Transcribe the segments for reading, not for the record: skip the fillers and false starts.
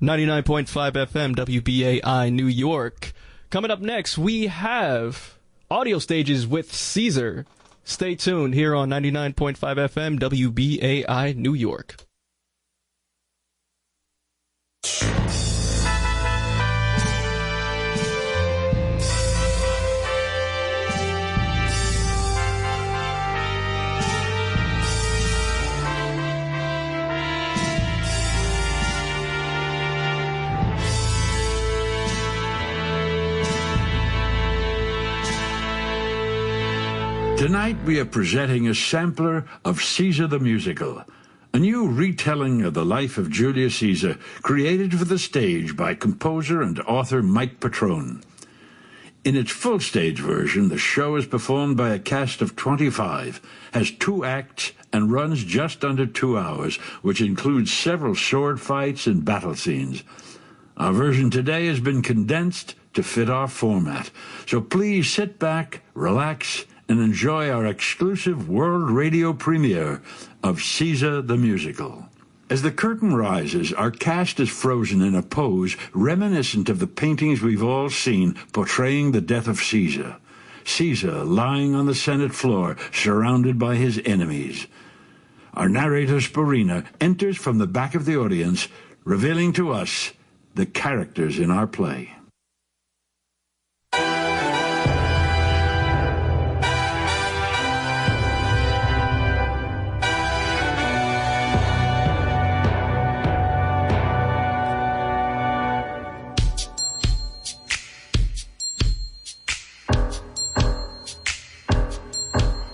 99.5 FM, WBAI, New York. Coming up next, we have Audio Stages with Caesar. Stay tuned here on 99.5 FM, WBAI, New York. Tonight we are presenting a sampler of Caesar the Musical, a new retelling of the life of Julius Caesar created for the stage by composer and author Mike Petrone. In its full stage version, the show is performed by a cast of 25, has 2 acts, and runs just under 2 hours, which includes several sword fights and battle scenes. Our version today has been condensed to fit our format, so please sit back, relax, and enjoy our exclusive world radio premiere of Caesar the Musical. As the curtain rises, our cast is frozen in a pose reminiscent of the paintings we've all seen portraying the death of Caesar. Caesar lying on the Senate floor, surrounded by his enemies. Our narrator, Sparina, enters from the back of the audience, revealing to us the characters in our play.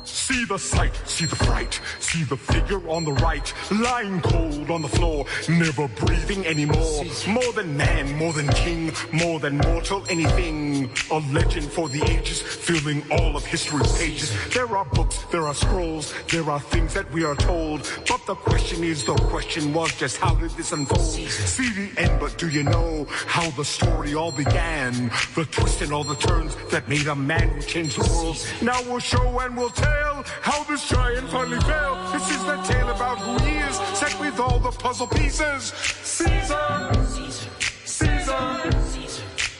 See the sight, see the fright, see the figure on the right, lying cold on the floor, never breathing anymore. More than man, more than king, more than mortal anything. A legend for the ages, filling all of history's pages. There are books, there are scrolls, there are things that we are told. But the question was just how did this unfold? See the end, but do you know how the story all began? The twists and all the turns that made a man who changed the world. Now we'll show and we'll tell how this giant finally fell. This is the tale about who he is, set with all the puzzle pieces. Caesar, Caesar, Caesar,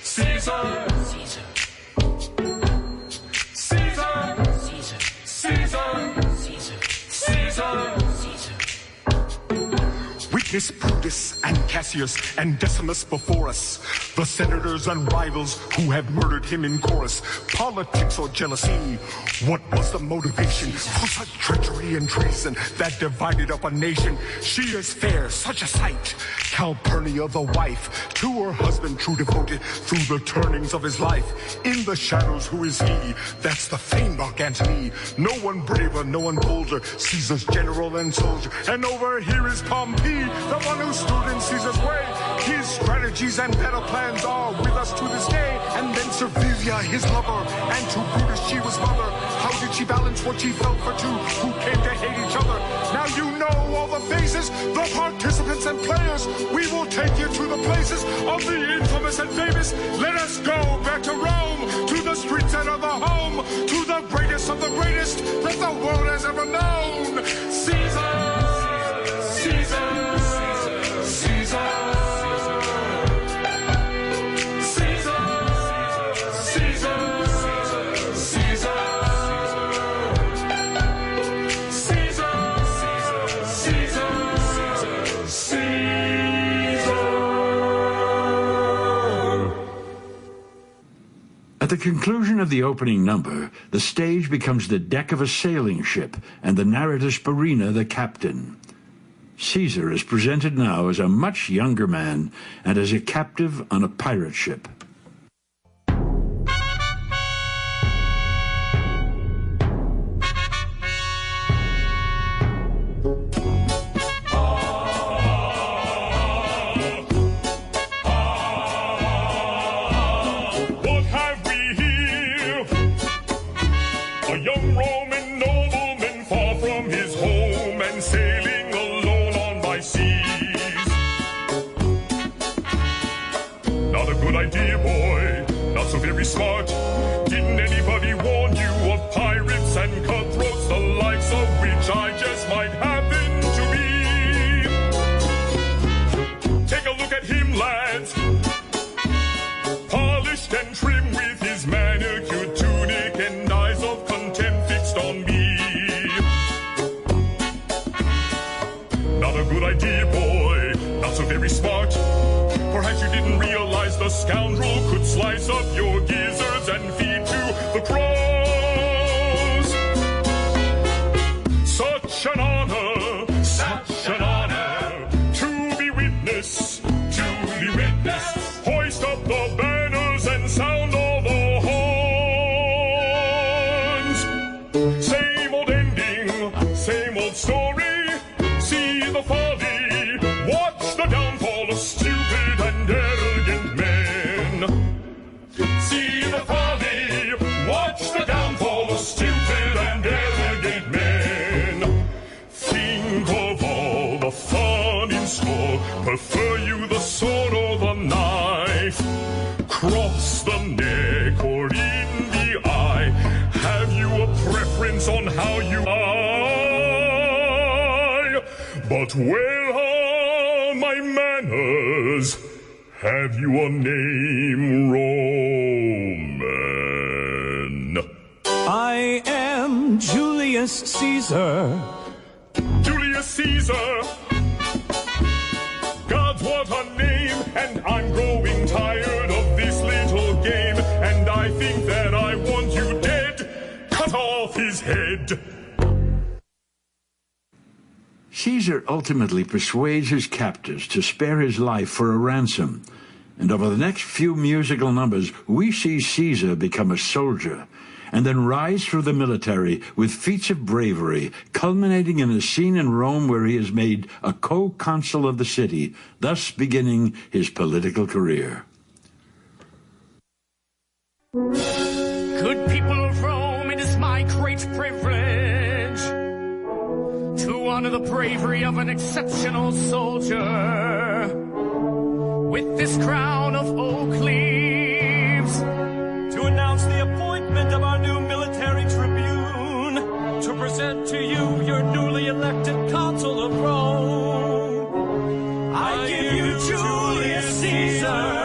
Caesar, Caesar, Caesar, Caesar, Caesar, Caesar, Caesar. Witness Brutus and Cassius and Decimus before us, the senators and rivals who have murdered him in chorus. Politics or jealousy, what was the motivation for such treachery and treason that divided up a nation? She is fair, such a sight, Calpurnia the wife, to her husband true devoted through the turnings of his life. In the shadows who is he? That's the famed Mark Antony. No one braver, no one bolder, Caesar's general and soldier. And over here is Pompey, the one who stood in Caesar's way. His strategies and battle plans are with us to this day. And then Servilia, his lover, and to Brutus she was mother. How did she balance what she felt for two who came to hate each other? Now you know all the faces, the participants and players. We will take you to the places of the infamous and famous. Let us go back to Rome, to the streets that are the home, to the greatest of the greatest that the world has ever known. Caesar, Caesar, Caesar, Caesar. At the conclusion of the opening number, the stage becomes the deck of a sailing ship, and the narrator Sparina the captain. Caesar is presented now as a much younger man and as a captive on a pirate ship. Smart. Didn't anybody warn you of pirates and cutthroats, the likes of which I just might happen to be? Take a look at him, lad. so very smart. Perhaps you didn't realize the scoundrel could slice up your gizzards and feed to the crows. Such an honor to be witnessed, Hoist up the banners and sound all the horns. Same old ending, same old story. See the folly, watch the downfall of stupid and arrogant men. See the folly, watch the downfall of stupid and arrogant men. Think of all the fun in store. Prefer you the sword or the knife? Cross the neck or in the eye? Have you a preference on how you eye? But where are my manners? Have you a name, Roman? I am Julius Caesar. Julius Caesar. God, what a name! And I'm growing tired of this little game. And I think that I want you dead. Cut off his head. Caesar ultimately persuades his captors to spare his life for a ransom. And over the next few musical numbers, we see Caesar become a soldier and then rise through the military with feats of bravery, culminating in a scene in Rome where he is made a co-consul of the city, thus beginning his political career. Good people of Rome, it is my great privilege to honor the bravery of an exceptional soldier with this crown of oak leaves, To announce the appointment of our new military tribune, to present to you your newly elected consul of Rome. I give you Julius Caesar.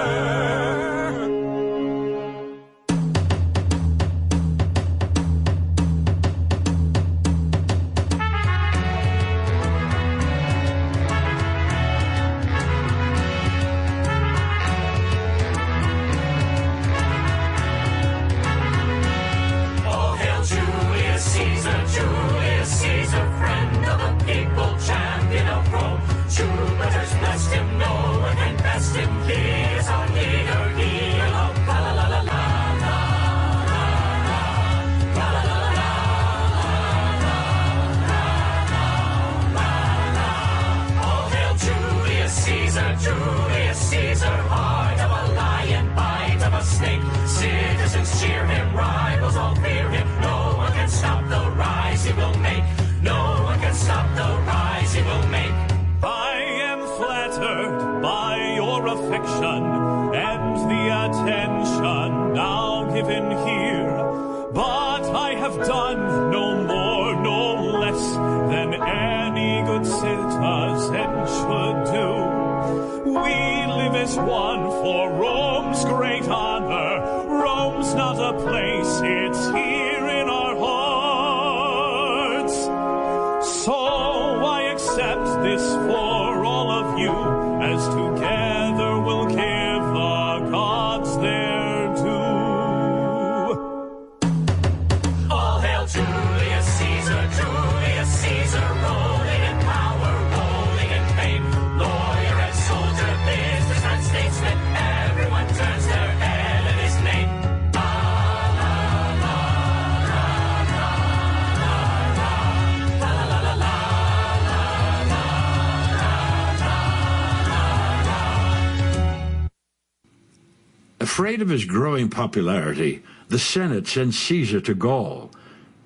Afraid of his growing popularity, the Senate sends Caesar to Gaul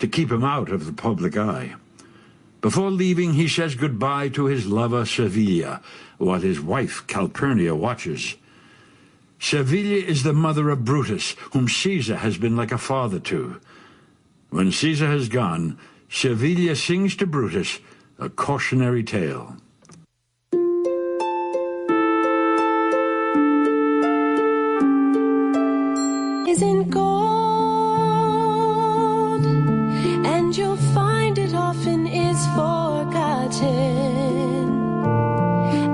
to keep him out of the public eye. Before leaving, he says goodbye to his lover Servilia, while his wife Calpurnia watches. Servilia is the mother of Brutus, whom Caesar has been like a father to. When Caesar has gone, Servilia sings to Brutus a cautionary tale. Isn't gold, and you'll find it often is forgotten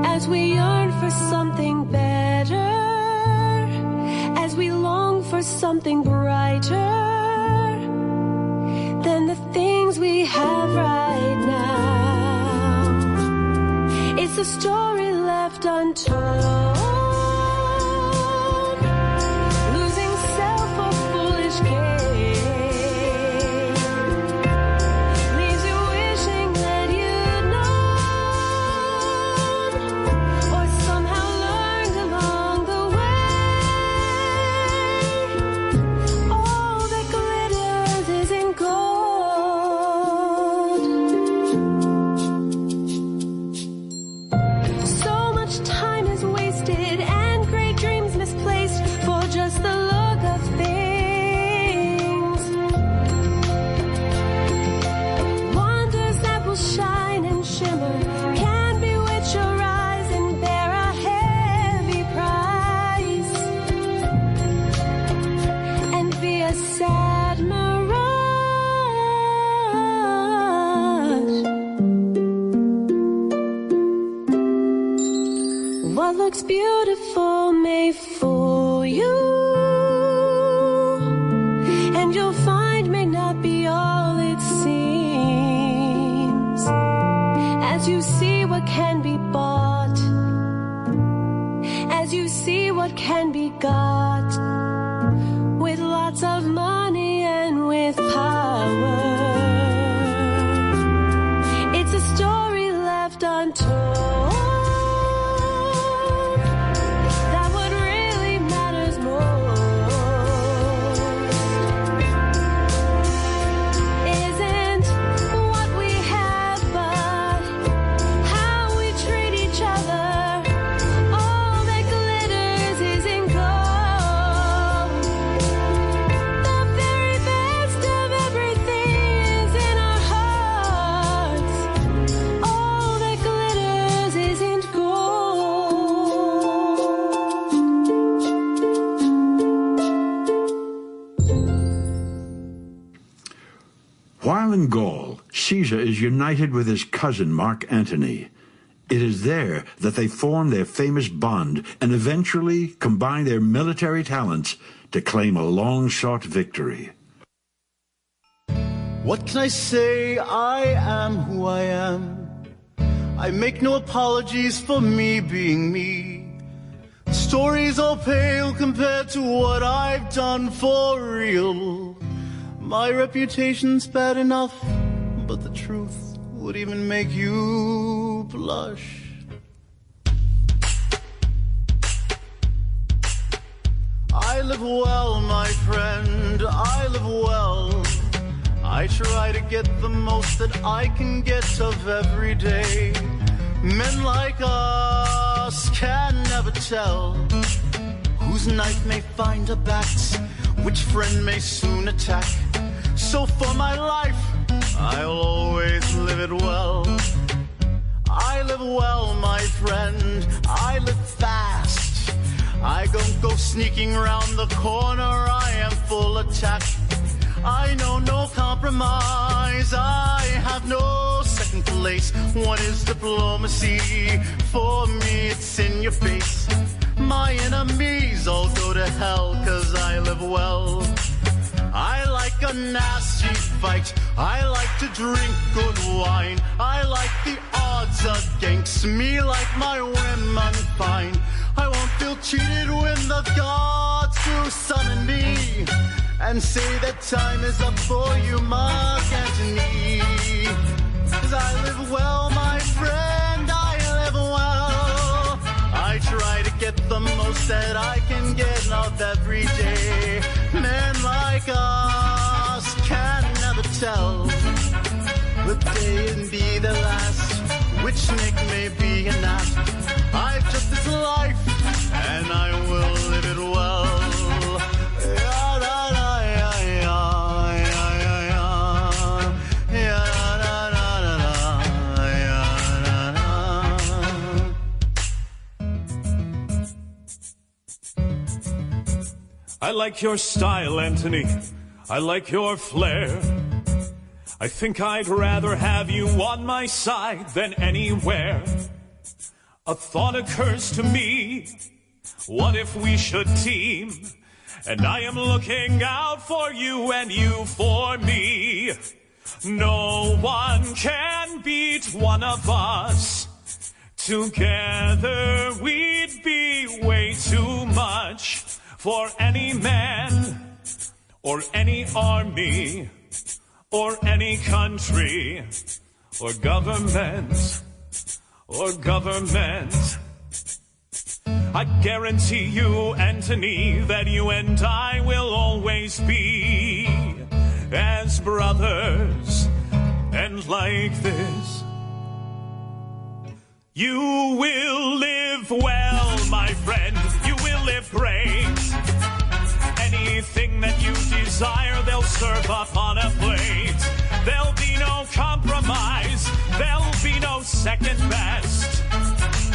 as we we yearn for something better, as we long for something brighter than the things we have right now. It's a story left untold. Looks beautiful may fool you, and you'll find may not be all it seems. As you see what can be bought, as you see what can be got, with lots of money and with power. It's a story left untold. While in Gaul, Caesar is united with his cousin Mark Antony. It is there that they form their famous bond and eventually combine their military talents to claim a long-sought victory. What can I say? I am who I am. I make no apologies for me being me. The story's all pale compared to what I've done for real. My reputation's bad enough, but the truth would even make you blush. I live well, my friend, I live well. I try to get the most that I can get of every day. Men like us can never tell whose knife may find a bat, which friend may soon attack. So for my life, I'll always live it well. I live well, my friend, I live fast. I don't go sneaking round the corner, I am full attack. I know no compromise, I have no second place. What is diplomacy? For me it's in your face. My enemies all go to hell, 'cause I live well. I like a nasty fight, I like to drink good wine. I like the odds against me, like my women fine. I won't feel cheated when the gods do summon me and say that time is up for you, Mark Antony. 'Cause I live well, my friend, I live well. I try to get the most that I can get of every day. Men like us can never tell the day and be the last, which Nick may be an ass. I've just this life, and I will live it well. I like your style, Antony. I like your flair. I think I'd rather have you on my side than anywhere. A thought occurs to me, what if we should team? And I am looking out for you and you for me. No one can beat one of us. Together we'd be way too much for any man or any army or any country or government. I guarantee you, Anthony, that you and I will always be as brothers. And like this, you will live well, my friend. You will live great. Anything that you desire, they'll serve up on a plate. There'll be no compromise. There'll be no second best.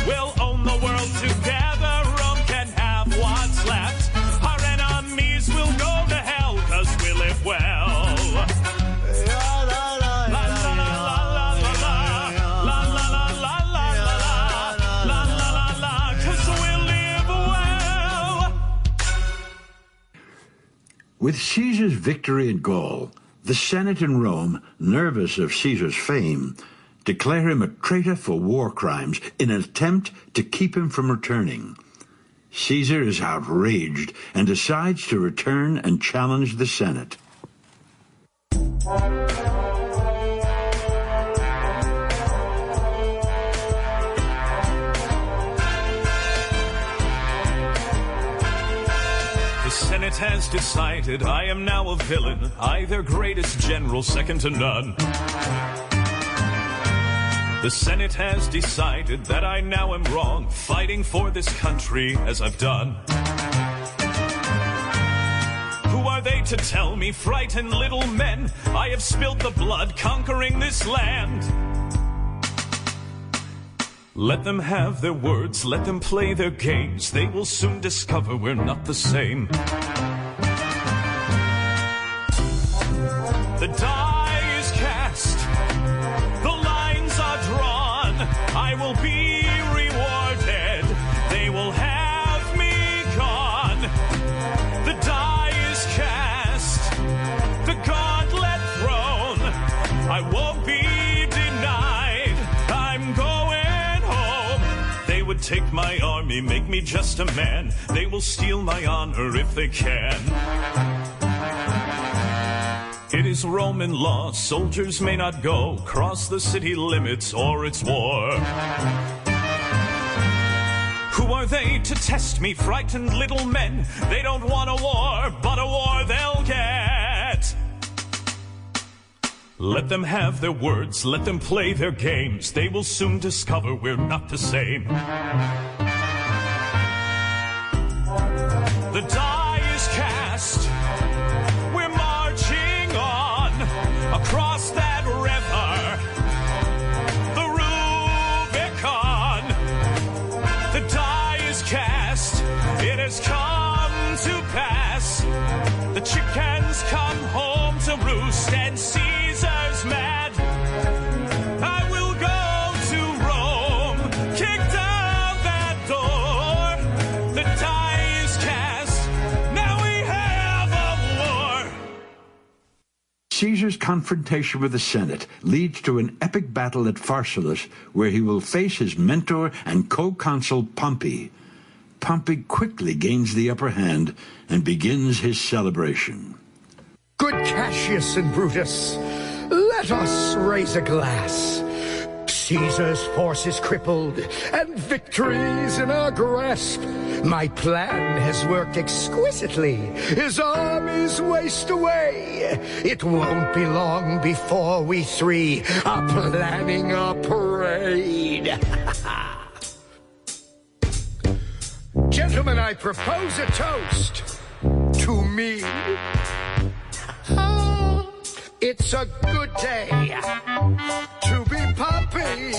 We'll own the world together. Rome can have what's left. Our enemies will go to hell, 'cause we live well. With Caesar's victory in Gaul, the Senate in Rome, nervous of Caesar's fame, declare him a traitor for war crimes in an attempt to keep him from returning. Caesar is outraged and decides to return and challenge the Senate. The Senate has decided I am now a villain, I their greatest general, second to none. The Senate has decided that I now am wrong, fighting for this country as I've done. Who are they to tell me, frightened little men, I have spilled the blood conquering this land? Let them have their words, let them play their games. They will soon discover we're not the same. The die is cast, the lines are drawn. I will be rewarded, they will have me gone. The die is cast, the gauntlet thrown. I won't be denied, I'm going home. They would take my army, make me just a man. They will steal my honor if they can. It is Roman law, soldiers may not go cross the city limits or it's war. Who are they to test me, frightened little men? They don't want a war, but a war they'll get. Let them have their words, let them play their games. They will soon discover we're not the same. The die is cast, we're marching on across that river, the Rubicon. The die is cast, it has come to pass. The chickens come home to roost and Caesar's mad. I will go to Rome, kick down that door. The die is cast, now we have a war. Caesar's confrontation with the Senate leads to an epic battle at Pharsalus, where he will face his mentor and co-consul Pompey. Pompey quickly gains the upper hand and begins his celebration. Good Cassius and Brutus, let us raise a glass. Caesar's force is crippled, and victory's in our grasp. My plan has worked exquisitely. His armies waste away. It won't be long before we three are planning a parade. Gentlemen, I propose a toast to me. It's a good day to be Pompey.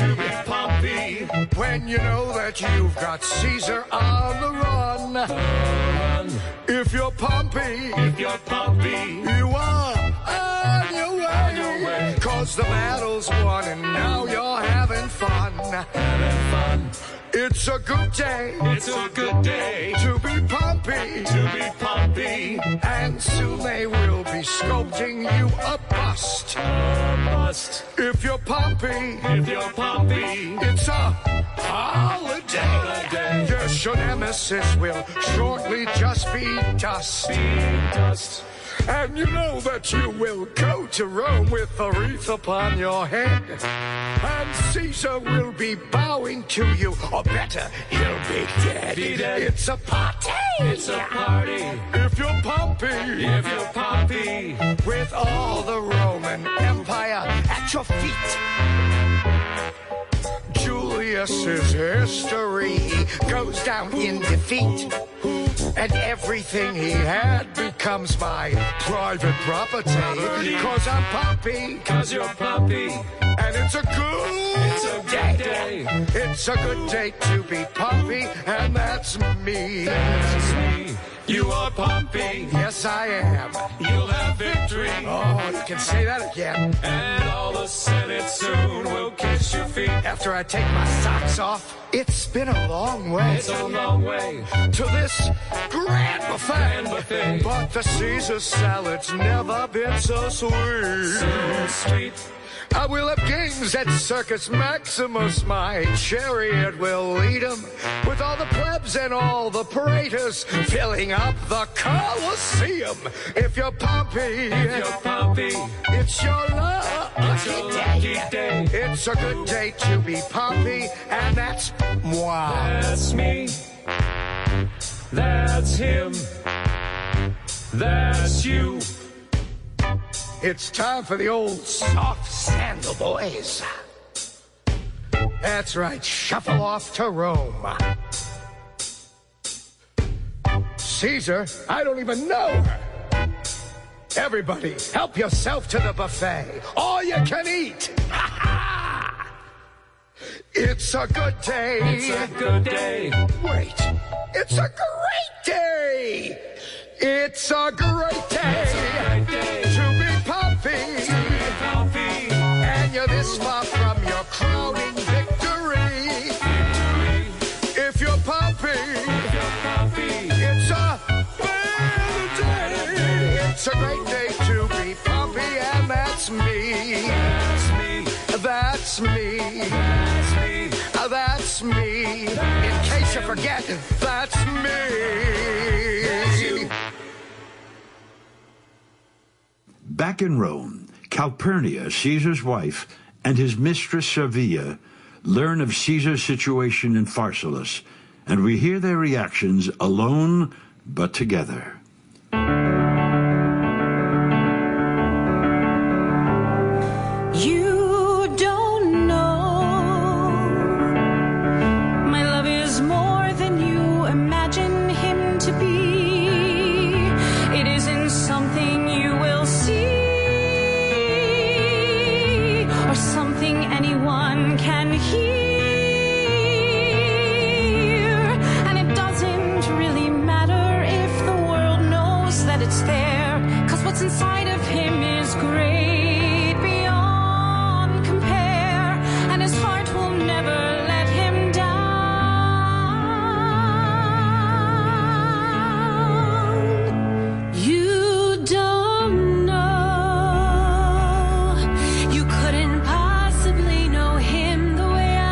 When you know that you've got Caesar on the run. If you're Pompey, you are on your way. 'Cause the battle's won and now you're having fun. It's a good day. It's a good day To be Pompey. to be Pompey. And soon they will be sculpting you a bust. Bust If you're Pompey, if you're Pompey. it's a holiday. Yes, your nemesis will shortly just be dust. Dust. And you know that you will go to Rome with a wreath upon your head. And Caesar will be bowing to you, or better, he'll be dead. Be dead. It's a party. It's a party If you're Pompey, if you're Pompey. with all the Roman Empire at your feet. Julius's history goes down in defeat. And everything he had becomes my private property. Cause I'm Pompey. Cause you're Pompey. And it's a good day. It's a good day to be Pompey. And that's me. That's me. You are Pompey. Yes, I am. You'll have victory. Oh, you can say that again. And all the Senate soon will kiss your feet. After I take my socks off, it's been a long way. It's a long way to this grand buffet. buffet. But the Caesar salad's never been so sweet. So sweet. I will have games at Circus Maximus. My chariot will lead 'em, with all the plebs and all the paraders filling up the Colosseum. If you're Pompey, If you're Pompey. it's your It's your lucky lucky day. day. It's a good day to be Pompey, and that's moi. That's me. That's him. That's you. It's time for the old soft sandal boys. That's right, shuffle off to Rome. Caesar, I don't even know her. Everybody, help yourself to the buffet. All you can eat. It's a good day. It's a good day. Wait, it's a great day. It's a great day. Great day. To be Pompey. Pompey. And you're this far from your crowning victory. If you're Pompey, Pompey. it's a bad day. It's a great day to be Pompey, and that's me. That's me. That's me. That's me. That's me. In case you forget, that's me. Back in Rome, Calpurnia, Caesar's wife, and his mistress Servia learn of Caesar's situation in Pharsalus, and we hear their reactions alone but together. You don't know. My love is more than you imagine him to be. It isn't something you will see, or something anyone can hear. And it doesn't really matter if the world knows that it's there, 'cause what's inside of him is great beyond compare, and his heart will never let him down. You don't know. You couldn't possibly know him the way I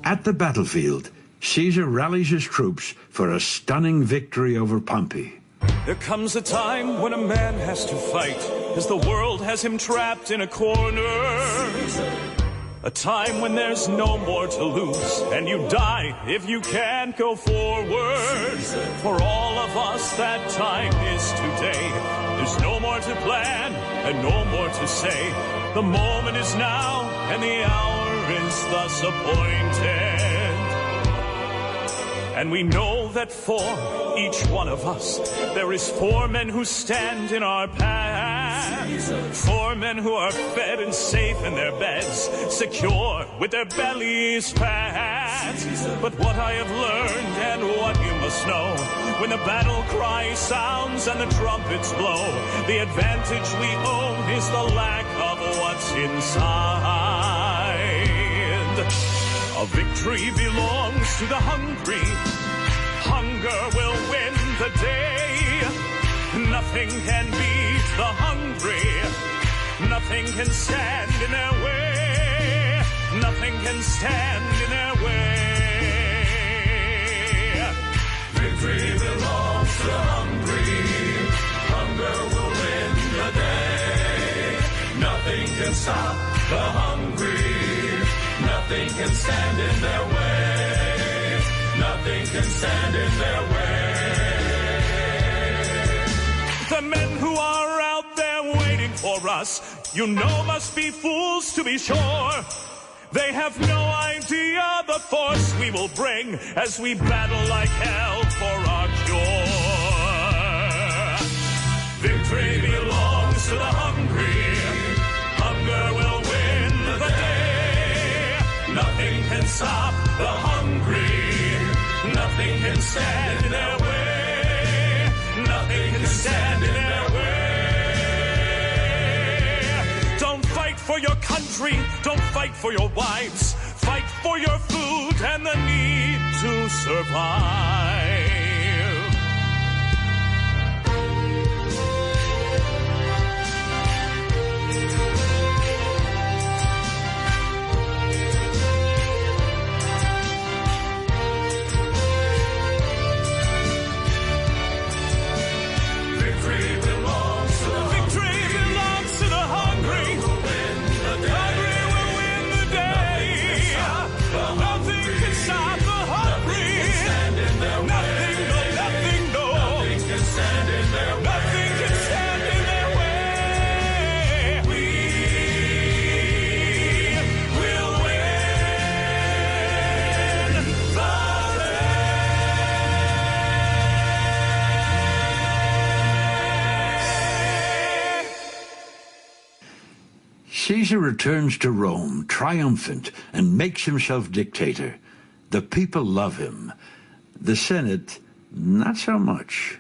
At the battlefield, Caesar rallies his troops for a stunning victory over Pompey. There comes a time when a man has to fight, as the world has him trapped in a corner. A time when there's no more to lose, and you die if you can't go forward. For all of us, that time is today. There's no more to plan and no more to say. The moment is now, and the hour is thus appointed. And we know that for each one of us, there is 4 men who stand in our path. 4 men who are fed and safe in their beds, secure with their bellies fat. But what I have learned and what you must know, when the battle cry sounds and the trumpets blow, the advantage we own is the lack of what's inside. A victory belongs to the hungry. Hunger will win the day. Nothing can beat the hungry. Nothing can stand in their way. Nothing can stand in their way. Victory belongs to the hungry. Hunger will win the day. Nothing can stop the hungry. Nothing can stand in their way. Nothing can stand in their way. The men who are out there waiting for us, you know must be fools to be sure. They have no idea the force we will bring as we battle like hell for our cure. Victory belongs to the hungry. Hunger will win the day. Nothing can stop the hungry. Nothing can stand in their way. Nothing can stand in their way. Don't fight for your country. Don't fight for your wives. Fight for your food and the need to survive. Caesar returns to Rome triumphant and makes himself dictator. The people love him. The Senate, not so much.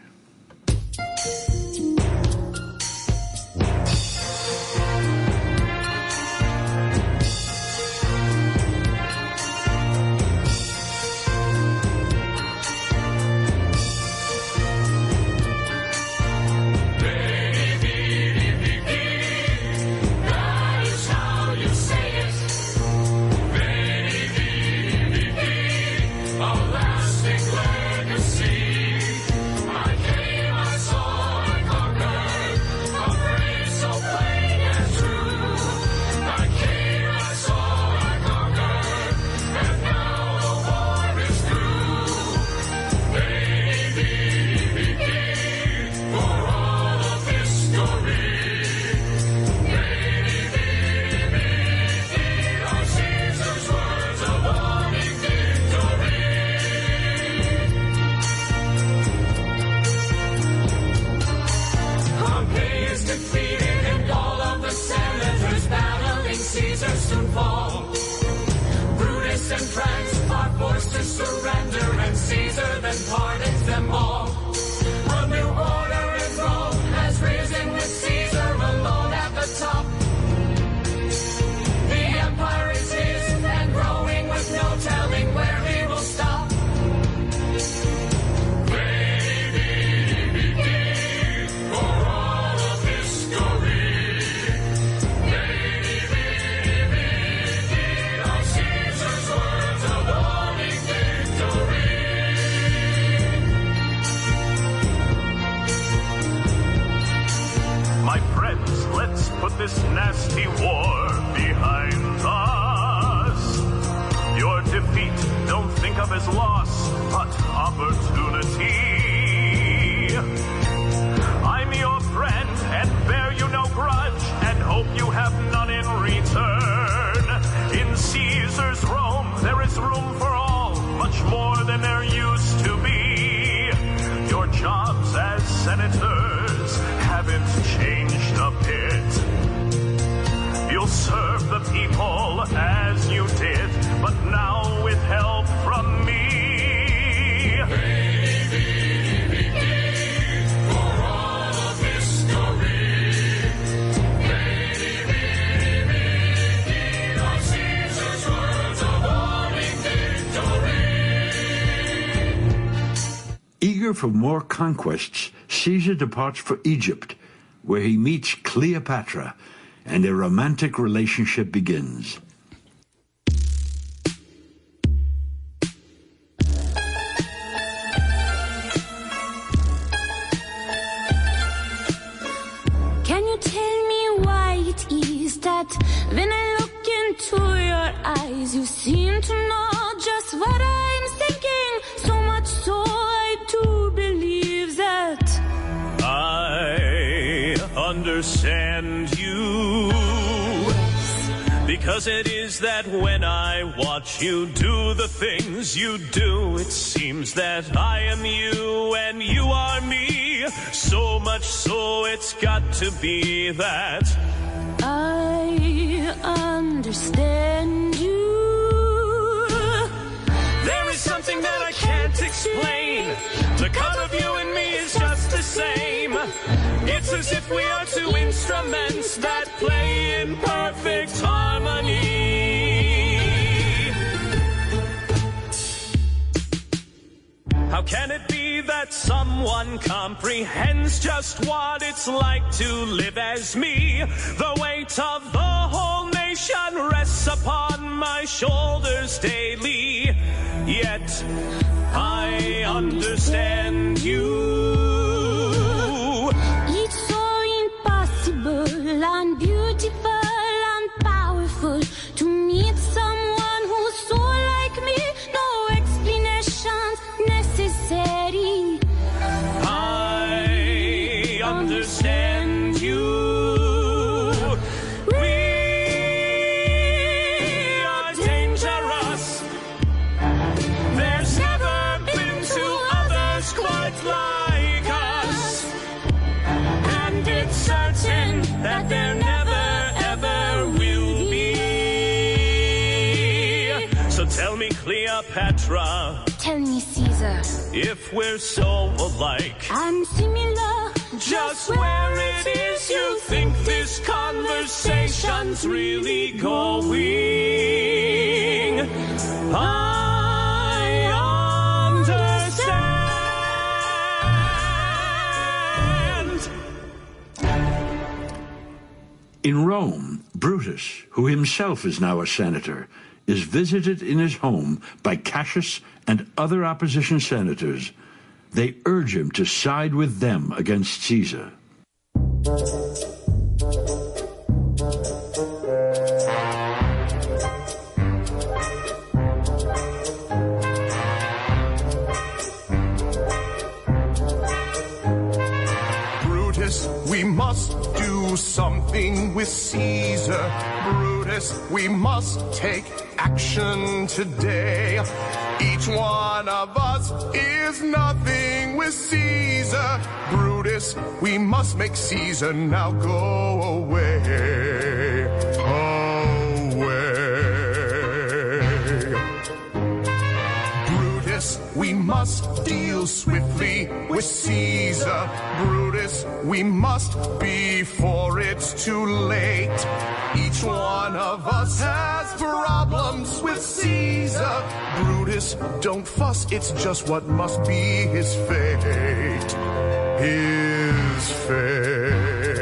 Lasting legacy. I senators haven't changed a bit. You'll serve the people as you did, but now with help from me. Eager for more conquests, Caesar departs for Egypt, where he meets Cleopatra, and a romantic relationship begins. Can you tell me why it is that when I look into your eyes, you seem to know just what I'm thinking, so much so I do believe that I understand you, because it is that when I watch you do the things you do, it seems that I am you and you are me, so much so it's got to be that I understand you. There is something that I can't explain. The cut of you and me is just the same. It's as if we are two instruments that play in perfect harmony. How can it be that someone comprehends just what it's like to live as me? The weight of the whole nation rests upon my shoulders daily, yet I understand you. It's so impossible and beautiful and powerful to meet someone who's so like me. No explanations necessary. I understand you. We are dangerous. There's never been two others quite like us, and it's certain that there never ever will be. So tell me, Cleopatra, Tell me, Caesar, if we're so alike, I'm similar. just where it is you think this conversation's really going. I understand. In Rome, Brutus, who himself is now a senator, is visited in his home by Cassius and other opposition senators. They urge him to side with them against Caesar. Brutus, we must do something with Caesar. Brutus, we must take action today. Each one of us is nothing with Caesar. Brutus, we must make Caesar now go away. Away. Brutus, we must deal swiftly with Caesar. Brutus, we must before it's too late. Each one of us has problems with Caesar. Brutus, don't fuss, it's just what must be his fate. His fate.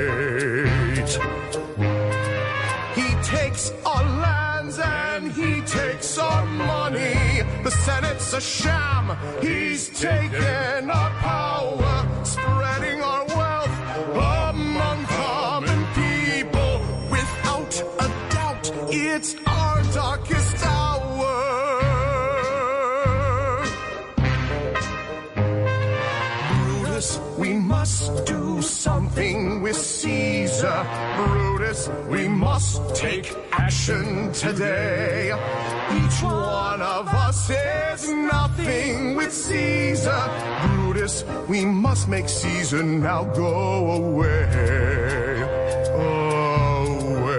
He takes our lands and he takes our money. The Senate's a sham. He's taken our power, spreading our wealth among common people. Without a doubt, it's our darkest hour. Brutus, we we must do something with Caesar. Brutus, we must take action today. Each one of us is nothing with Caesar. Brutus, we must make Caesar now go away. Away.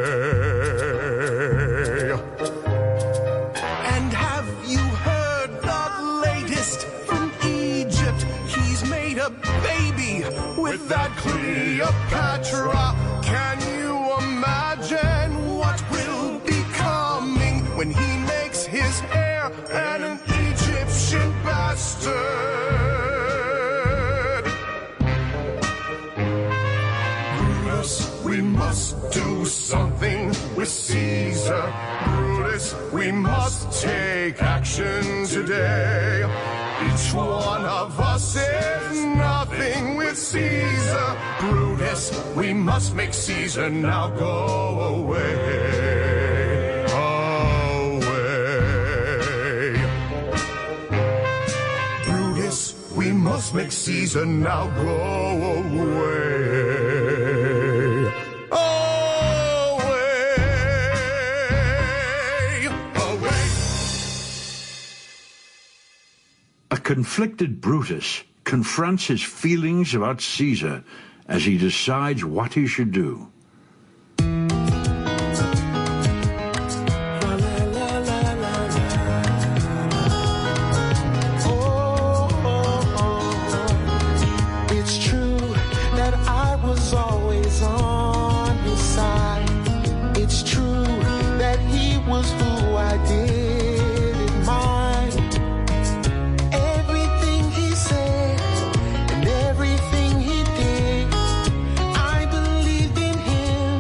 And have you heard the latest from Egypt? He's made a baby with that Cleopatra. Can you imagine what will be coming when he makes his heir an Egyptian bastard? Brutus, we must do something with Caesar. Brutus, we must take action today. Each one of us is nothing with Caesar. Brutus, we must make Caesar now go away. Away. Brutus, we must make Caesar now go away. A conflicted Brutus confronts his feelings about Caesar as he decides what he should do. It's true that I was always on his side. It's true that he was who I didn't mind. Everything he said and everything he did, I believed in him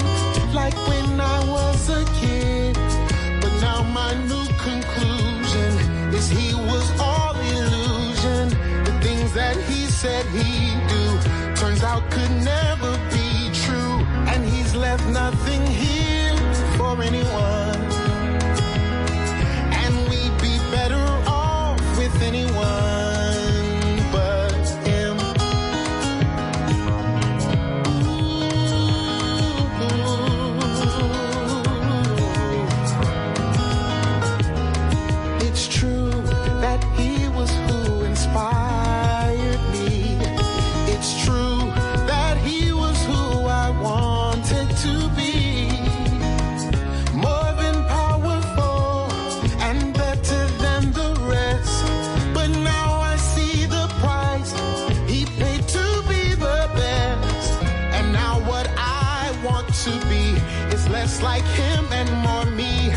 like when I was a kid. But now my new conclusion is he was all illusion. The things that he said he'd do turns out could never be true. And he's left nothing here for anyone. And we'd be better off with anyone but him. It's true that he was who inspired me. It's true that he was who I wanted to be. More than powerful and better than the rest. But now I see the price he paid to be the best. And now what I want to be is less like him and more me.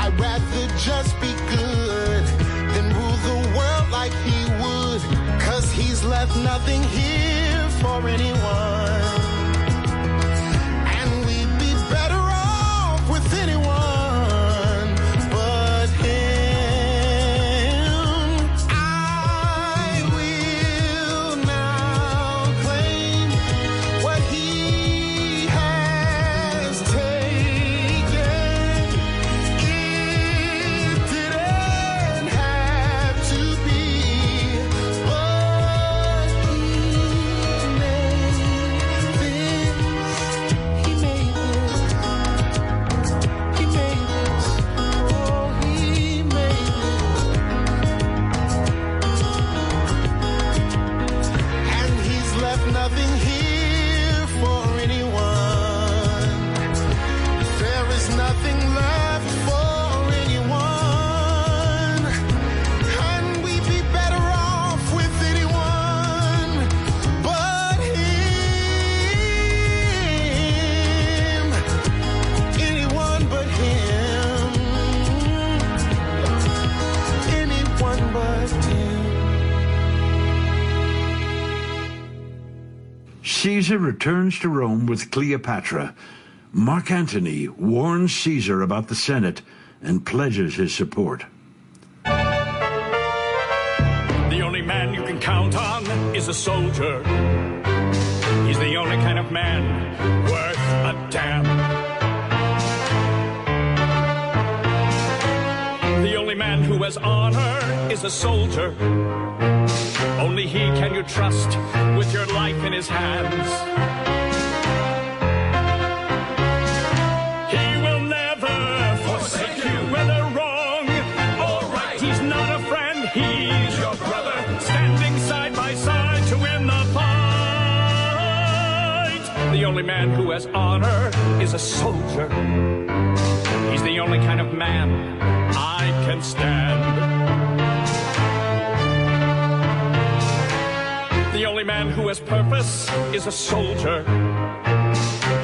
I'd rather just be good than rule the world like he would. 'Cause he's left nothing here for anyone. And we'd be better off with anyone but him. I will now claim what he has taken. It didn't have to be, but he made this. He made this. He made this. Oh, he made this. And he's left nothing here for anyone. There is nothing left for anyone. And we'd be better off with anyone but him. Anyone but him. Anyone but him. Caesar returns to Rome with Cleopatra. Mark Antony warns Caesar about the Senate and pledges his support. The only man you can count on is a soldier. He's the only kind of man worth a damn. The only man who has honor is a soldier. Only he can you trust with your life in his hands. He will never forsake you, whether wrong or right. He's not a friend, he's your brother, standing side by side to win the fight. The only man who has honor is a soldier. He's the only kind of man I can stand. The only man who has purpose is a soldier.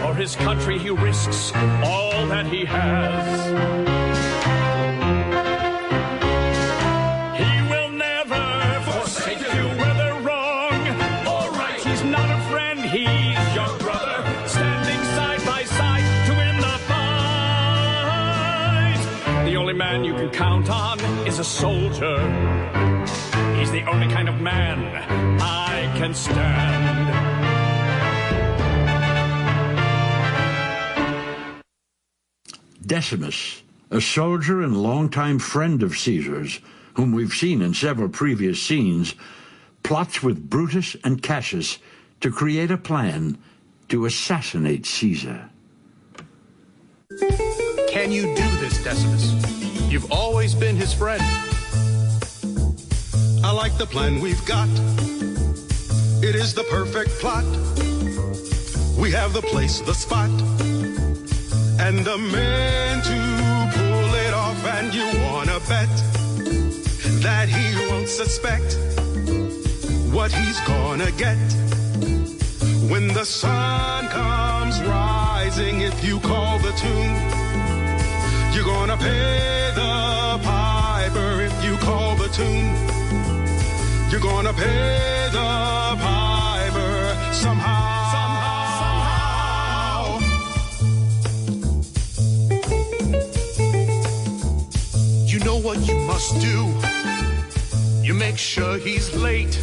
For his country he risks all that he has. He will never forsake you, whether wrong or right. He's not a friend, he's your brother, standing side by side to win the fight. The only man you can count on is a soldier. He's the only kind of man I can stand. Decimus, a soldier and longtime friend of Caesar's, whom we've seen in several previous scenes, plots with Brutus and Cassius to create a plan to assassinate Caesar. Can you do this, Decimus? You've always been his friend. I like the plan we've got. It is the perfect plot. We have the place, the spot, and the men to pull it off. And you wanna bet that he won't suspect what he's gonna get when the sun comes rising. If you call the tune, you're gonna pay the piper. If you call the tune, you're gonna pay the piper somehow. You know what you must do. You make sure he's late.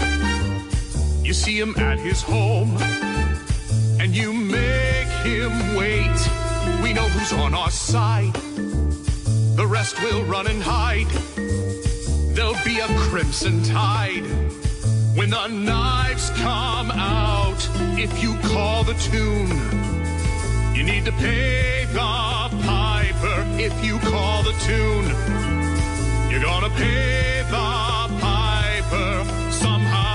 You see him at his home, and you make him wait. We know who's on our side. The rest will run and hide. There'll be a crimson tide when the knives come out. If you call the tune, you need to pay the piper. If you call the tune, you're gonna pay the piper somehow.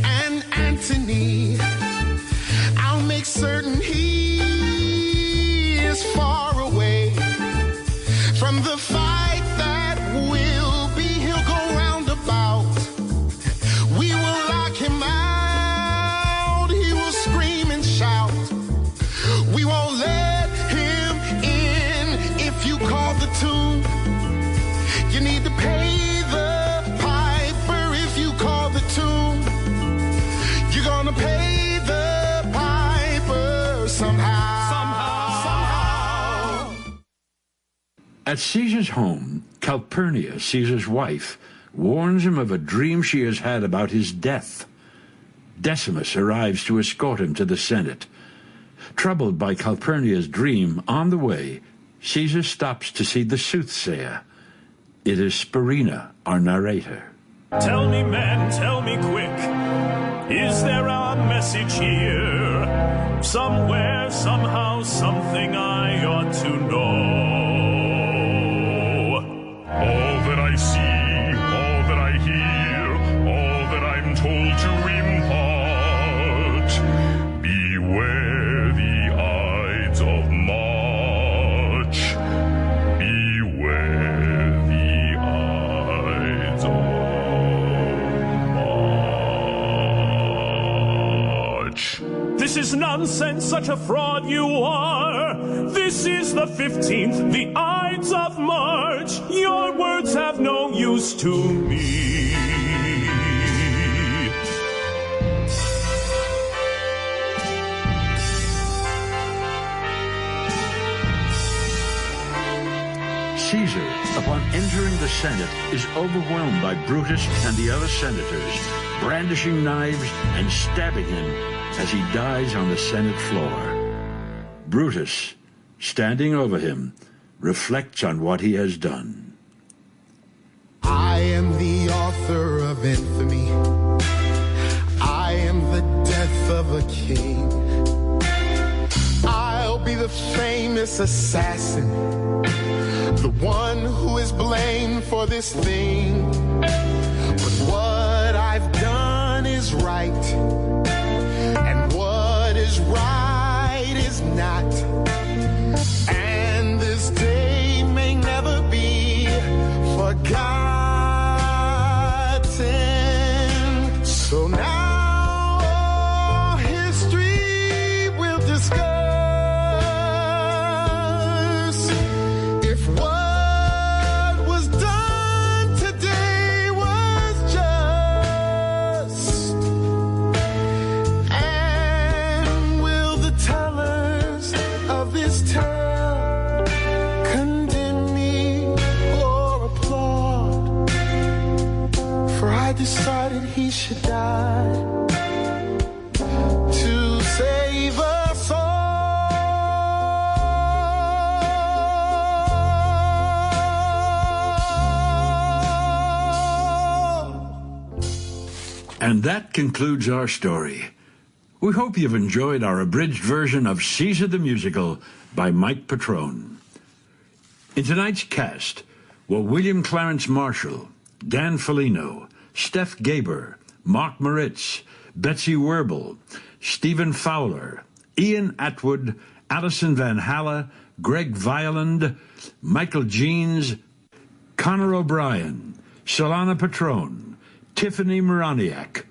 And Antony, I'll make certain he is far away from the fight that will be. He'll go roundabout. We will lock him out. He will scream and shout. We won't let him in. If you call the tune, you need to pay the piper. If you call the tune, you're gonna pay the piper somehow. At Caesar's home, Calpurnia, Caesar's wife, warns him of a dream she has had about his death. Decimus arrives to escort him to the Senate. Troubled by Calpurnia's dream, on the way, Caesar stops to see the soothsayer. It is Spurinna, our narrator. Tell me, man, tell me quick, is there a message here? Somewhere, somehow, something I ought to know. All that I see, all that I hear, all that I'm told to impart. Beware the Ides of March. Beware the Ides of March. This is nonsense, such a fraud you are. This is the 15th, the Ides of March. Your words have no use to me. Caesar, upon entering the Senate, is overwhelmed by Brutus and the other senators, brandishing knives and stabbing him as he dies on the Senate floor. Brutus, standing over him, reflects on what he has done. am the author of infamy. I am the death of a king. I'll be the famous assassin, the one who is blamed for this thing. But what I've done is right, and what is right is not. And this day may never be forgotten. So now history will discuss if what was done today was just. And will the tellers of this tale condemn me or applaud? For I decided he should die to save us all. And that concludes our story. We hope you've enjoyed our abridged version of Caesar the Musical by Mike Petrone. In tonight's cast were William Clarence Marshall, Dan Foligno, Steph Gaber, Mark Moritz, Betsy Werbel, Stephen Fowler, Ian Atwood, Alison Van Halle, Greg Violland, Michael Jeans, Connor O'Brien, Solana Petrone, Tiffany Moroniak,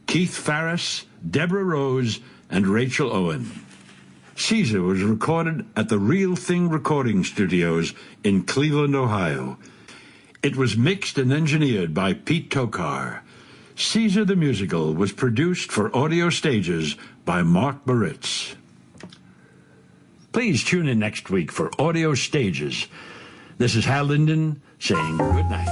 Keith Farris, Deborah Rose, and Rachel Owen. Caesar was recorded at the Real Thing Recording Studios in Cleveland, Ohio. It was mixed and engineered by Pete Tokar. Caesar the Musical was produced for Audio Stages by Mark Moritz. Please tune in next week for Audio Stages. This is Hal Linden saying good night.